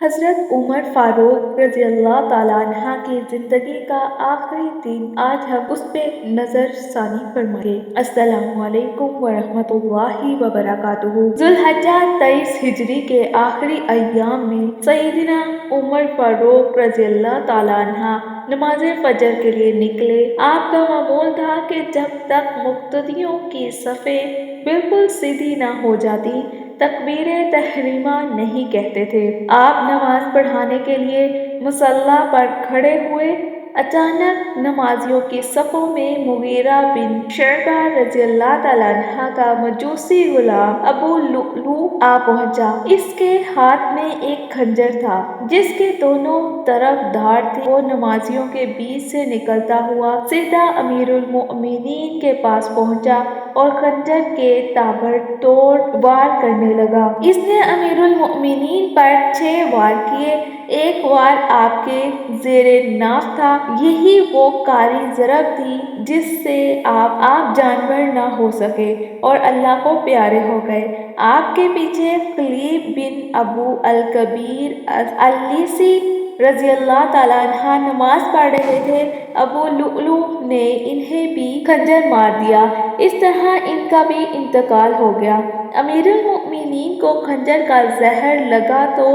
حضرت عمر فاروق رضی اللہ تعالیٰ عنہ کی زندگی کا آخری دن آج ہم اس پہ نظر ثانی فرمائیں گے۔ السلام علیکم ورحمۃ اللہ وبرکاتہ۔ ذو الحجہ 23 ہجری کے آخری ایام میں سیدنا عمر فاروق رضی اللہ تعالیٰ عنہ نماز فجر کے لیے نکلے۔ آپ کا معمول تھا کہ جب تک مقتدیوں کی صفیں بالکل سیدھی نہ ہو جاتی تکبیر تحریمہ نہیں کہتے تھے۔ آپ نماز پڑھانے کے لیے مصلی پر کھڑے ہوئے، اچانک نمازیوں کی صفوں میں مغیرہ بن شعبہ رضی اللہ تعالیٰ عنہ کا مجوسی غلام ابو لؤلؤ آ پہنچا۔ اس کے ہاتھ میں ایک خنجر تھا جس کے دونوں طرف دھار تھی۔ وہ نمازیوں کے بیچ سے نکلتا ہوا سیدھا امیر المؤمنین کے پاس پہنچا اور خنجر کے تابڑ توڑ وار کرنے لگا۔ اس نے امیر المؤمنین پر 6 وار کیے۔ ایک وار آپ کے زیر ناف تھا۔ یہی وہ کاری ضرب تھی جس سے آپ جانور نہ ہو سکے اور اللہ کو پیارے ہو گئے۔ آپ کے پیچھے خلیب بن ابو الکبیر اللیثی رضی اللہ تعالیٰ عنہ نماز پڑھ رہے تھے۔ ابو لؤلؤ نے انہیں بھی خنجر مار دیا۔ اس طرح ان کا بھی انتقال ہو گیا۔ امیر المؤمنین کو خنجر کا زہر لگا تو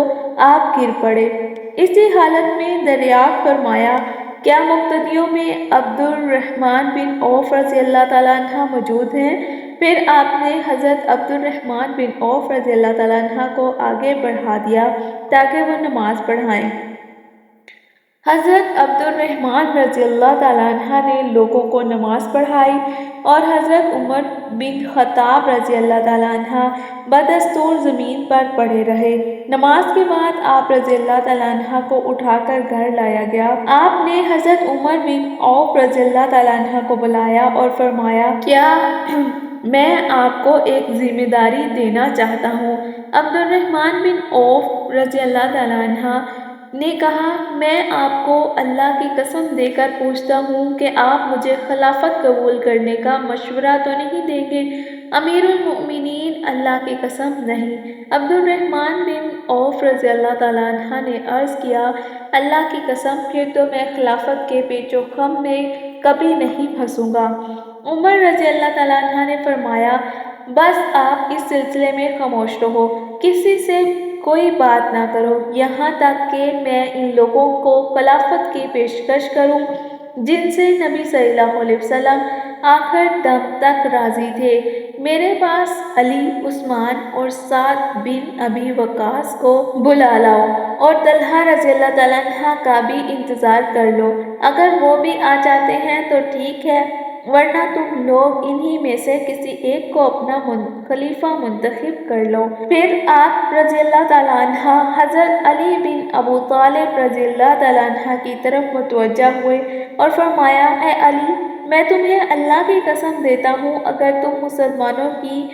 آپ گر پڑے۔ اسی حالت میں دریافت فرمایا، کیا مقتدیوں میں عبد الرحمن بن عوف رضی اللہ تعالیٰ عنہ موجود ہیں؟ پھر آپ نے حضرت عبد الرحمن بن عوف رضی اللہ تعالیٰ عنہ کو آگے بڑھا دیا تاکہ وہ نماز پڑھائیں۔ حضرت عبد الرحمن رضی اللہ تعالیٰ عنہ نے لوگوں کو نماز پڑھائی اور حضرت عمر بن خطاب رضی اللہ تعالیٰ عنہ بدستور زمین پر پڑے رہے۔ نماز کے بعد آپ رضی اللہ تعالیٰ عنہ کو اٹھا کر گھر لایا گیا۔ آپ نے حضرت عمر بن عوف رضی اللہ تعالیٰ عنہ کو بلایا اور فرمایا، کیا میں آپ کو ایک ذمہ داری دینا چاہتا ہوں۔ عبد الرحمن بن عوف رضی اللہ تعالیٰ عنہ نے کہا، میں آپ کو اللہ کی قسم دے کر پوچھتا ہوں کہ آپ مجھے خلافت قبول کرنے کا مشورہ تو نہیں دیں گے؟ امیر المؤمنین، اللہ کی قسم نہیں۔ عبد الرحمن بن عوف رضی اللہ تعالیٰ عنہ نے عرض کیا، اللہ کی قسم، پھر تو میں خلافت کے پیچ و خم میں کبھی نہیں پھنسوں گا۔ عمر رضی اللہ تعالیٰ عنہ نے فرمایا، بس آپ اس سلسلے میں خاموش رہو، کسی سے کوئی بات نہ کرو یہاں تک کہ میں ان لوگوں کو خلافت کی پیشکش کروں جن سے نبی صلی اللہ علیہ وسلم آخر دم تک راضی تھے۔ میرے پاس علی، عثمان اور سعد بن ابی وقاص کو بلا لاؤ اور طلحہ رضی اللہ تعالیٰ عنہ کا بھی انتظار کر لو۔ اگر وہ بھی آ جاتے ہیں تو ٹھیک ہے، ورنہ تم لوگ انہی میں سے کسی ایک کو اپنا خلیفہ منتخب کر لو۔ پھر آپ رضی اللہ تعالیٰ عنہ حضرت علی بن ابو طالب رضی اللہ تعالیٰ عنہ کی طرف متوجہ ہوئے اور فرمایا، اے علی، میں تمہیں اللہ کی قسم دیتا ہوں، اگر تم مسلمانوں کی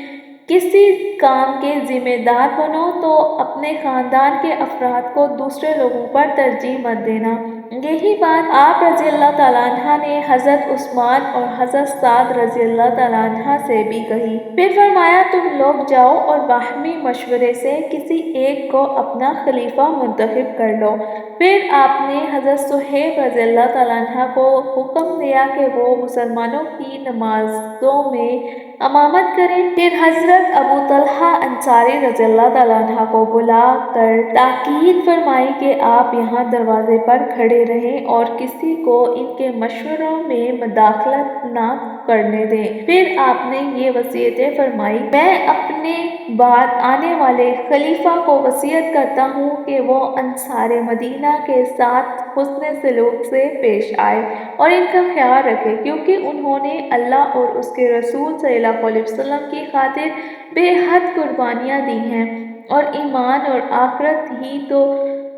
کسی کام کے ذمہ دار بنو تو اپنے خاندان کے افراد کو دوسرے لوگوں پر ترجیح مت دینا۔ یہی بات آپ رضی اللہ تعالیٰ عنہ نے حضرت عثمان اور حضرت سعد رضی اللہ تعالیٰ عنہ سے بھی کہی۔ پھر فرمایا، تم لوگ جاؤ اور باہمی مشورے سے کسی ایک کو اپنا خلیفہ منتخب کر لو۔ پھر آپ نے حضرت صہیب رضی اللہ تعالیٰ عنہ کو حکم دیا کہ وہ مسلمانوں کی نمازوں میں امامت کریں۔ پھر حضرت ابو طلحہ انصاری رضی اللہ تعالیٰ عنہ کو بلا کر تاکید فرمائی کہ آپ یہاں دروازے پر کھڑے رہیں اور کسی کو ان کے مشوروں میں مداخلت نہ کرنے دیں۔ پھر آپ نے یہ وصیتیں فرمائی، میں اپنے بعد آنے والے خلیفہ کو وصیت کرتا ہوں کہ وہ انصار مدینہ کے ساتھ حسن سلوک سے پیش آئے اور ان کا خیال رکھے، کیونکہ انہوں نے اللہ اور اس کے رسول صلی اللہ علیہ وسلم کی خاطر بے حد قربانیاں دی ہیں اور ایمان اور آخرت ہی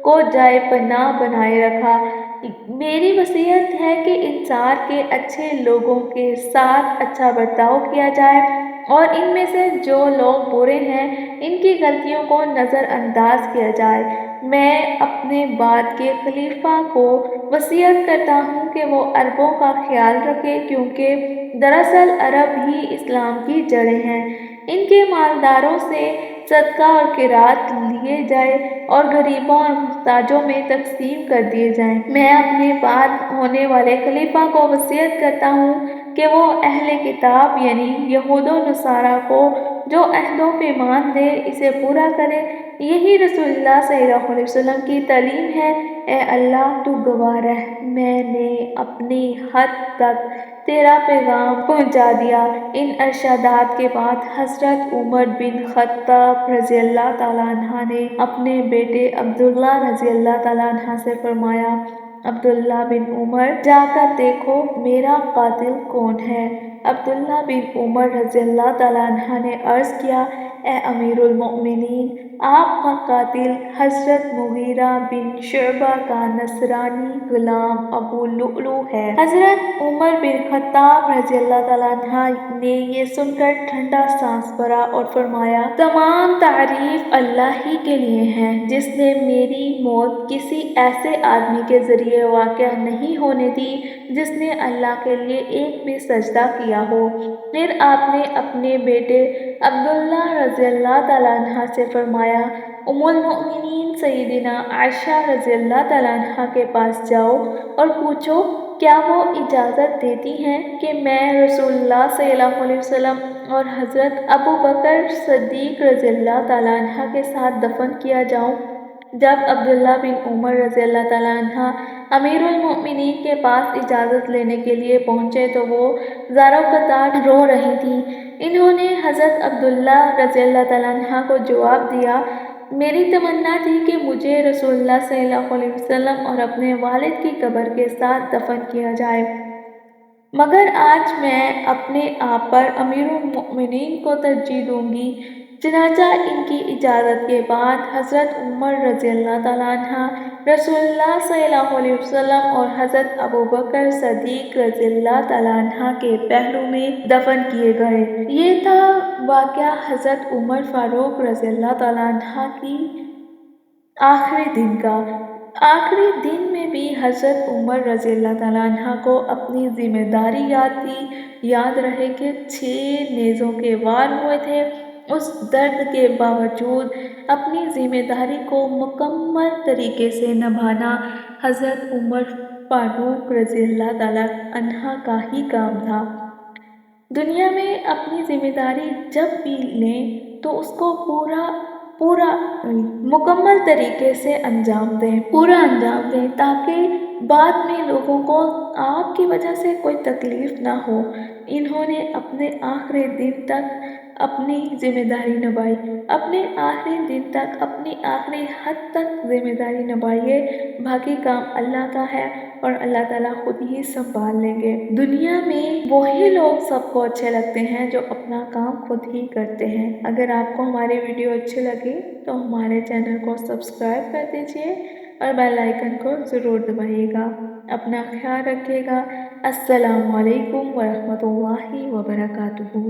کو جائے پناہ بنائے رکھا۔ میری وصیت ہے کہ انصار کے اچھے لوگوں کے ساتھ اچھا برتاؤ کیا جائے اور ان میں سے جو لوگ برے ہیں ان کی غلطیوں کو نظر انداز کیا جائے۔ میں اپنے بعد کے خلیفہ کو وصیت کرتا ہوں کہ وہ عربوں کا خیال رکھے، کیونکہ دراصل عرب ہی اسلام کی جڑیں ہیں۔ ان کے مالداروں سے صدقہ اور خیرات لیے جائے اور غریبوں اور محتاجوں میں تقسیم کر دیے جائیں۔ میں اپنے بعد ہونے والے خلیفہ کو وصیت کرتا ہوں کہ وہ اہل کتاب یعنی یہود و نصارہ کو جو عہد و پیمان دے اسے پورا کرے۔ یہی رسول اللہ صلی اللہ علیہ وسلم کی تعلیم ہے۔ اے اللہ تو گواہ رہ، میں نے اپنی حد تک تیرا پیغام پہنچا دیا۔ ان ارشادات کے بعد حضرت عمر بن خطاب رضی اللہ تعالیٰ عنہ نے اپنے بیٹے عبداللہ رضی اللہ تعالیٰ عنہ سے فرمایا، عبداللہ بن عمر جا کر دیکھو میرا قاتل کون ہے۔ عبداللہ بن عمر رضی اللہ تعالیٰ عنہ نے عرض کیا، اے امیر المؤمنین، آپ کا قاتل حضرت مغیرہ بن شعبہ کا نصرانی غلام ابو لؤلؤ ہے۔ حضرت عمر بن خطاب رضی اللہ تعالیٰ عنہ نے یہ سن کر ٹھنڈا سانس بھرا اور فرمایا، تمام تعریف اللہ ہی کے لیے ہے جس نے میری موت کسی ایسے آدمی کے ذریعے واقع نہیں ہونے دی جس نے اللہ کے لیے ایک بھی سجدہ کیا ہو۔ پھر آپ نے اپنے بیٹے عبداللہ رضی اللہ تعالیٰ عنہ سے فرمایا، ام المؤمنین سیدنا عائشہ رضی اللہ تعالیٰ عنہ کے پاس جاؤ اور پوچھو کیا وہ اجازت دیتی ہیں کہ میں رسول اللہ صلی اللہ علیہ وسلم اور حضرت ابو بکر صدیق رضی اللہ تعالیٰ عنہ کے ساتھ دفن کیا جاؤں۔ جب عبداللہ بن عمر رضی اللہ تعالیٰ عنہ امیر المؤمنین کے پاس اجازت لینے کے لیے پہنچے تو وہ زاروں قطار رو رہی تھیں۔ انہوں نے حضرت عبداللہ رضی اللہ تعالیٰ عنہ کو جواب دیا، میری تمنا تھی کہ مجھے رسول اللہ صلی اللہ علیہ وسلم اور اپنے والد کی قبر کے ساتھ دفن کیا جائے، مگر آج میں اپنے آپ پر امیر المؤمنین کو ترجیح دوں گی۔ چنانچہ ان کی اجازت کے بعد حضرت عمر رضی اللہ تعالیٰ عنہ رسول اللہ صلی اللہ علیہ وسلم اور حضرت ابو بکر صدیق رضی اللہ تعالیٰ عنہ کے پہلو میں دفن کیے گئے۔ یہ تھا واقعہ حضرت عمر فاروق رضی اللہ تعالیٰ عنہ کی آخری دن کا۔ آخری دن میں بھی حضرت عمر رضی اللہ تعالیٰ عنہ کو اپنی ذمہ داری یاد تھی۔ یاد رہے کہ 6 نیزوں کے وار ہوئے تھے۔ اس درد کے باوجود اپنی ذمہ داری کو مکمل طریقے سے نبھانا حضرت عمر فاروق رضی اللہ تعالیٰ عنہ کا ہی کام تھا۔ دنیا میں اپنی ذمہ داری جب بھی لیں تو اس کو مکمل طریقے سے انجام دیں تاکہ بعد میں لوگوں کو آپ کی وجہ سے کوئی تکلیف نہ ہو۔ انہوں نے اپنے آخری دن تک اپنی ذمہ داری نبھائی۔ اپنے آخری دن تک اپنی آخری حد تک ذمہ داری نبھائیے، باقی کام اللہ کا ہے اور اللہ تعالیٰ خود ہی سنبھال لیں گے۔ دنیا میں وہی لوگ سب کو اچھے لگتے ہیں جو اپنا کام خود ہی کرتے ہیں۔ اگر آپ کو ہماری ویڈیو اچھی لگی تو ہمارے چینل کو سبسکرائب کر دیجیے اور بیل آئیکن کو ضرور دبائیے گا۔ اپنا خیال رکھیے گا۔ السلام علیکم ورحمۃ اللہ وبرکاتہ۔